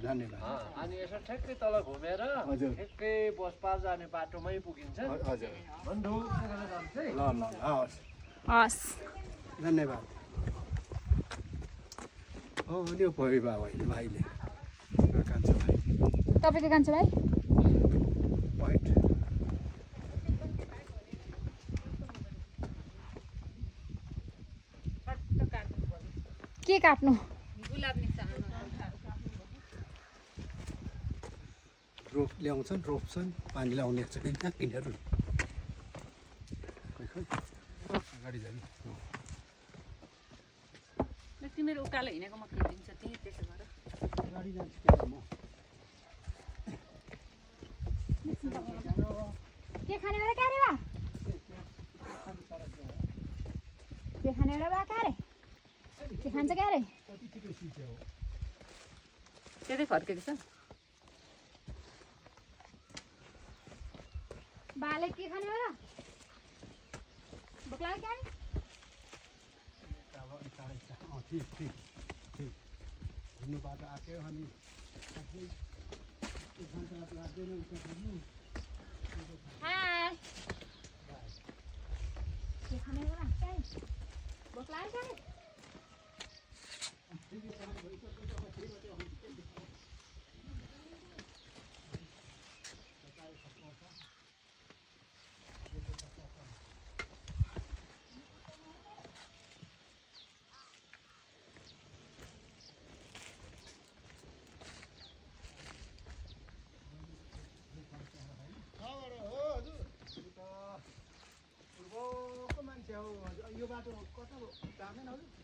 धन्यवाद अनि यसो ठ्याक्कै तल घुमेर ठ्याक्कै बस पार जाने बाटोमै पुगिन्छ हजुर बन्धु जान्छ है ल ल हवस् हस् धन्यवाद हो त्यो भयो भाइले कान्छो भाइ तपाईँको कान्छो भाइ पोइन्ट के काट्नु रोप ल्याउँछन् रोप्छन् पानी लाउने छैन यिनीहरू अगाडि जाने तिमीहरू उकालो हिँडेको म खिचिदिन्छ त्यही त्यसो गर अगाडि जान्छु म के खाने बेला क्या रे बा के खाने बेला बा क्या रे के खान्छ क्या रे त्यतै फर्केको छ बाले के खाने बेला भोक लाग्यो क्या रे ठिक ठिक ठिक घुम्नुबाट आएको अनि हाय के खाने बेला क्या रे भोक लाग्यो क्या रे पूर्वको मान्छे हो यो बाटो कता जाँदैन हजुर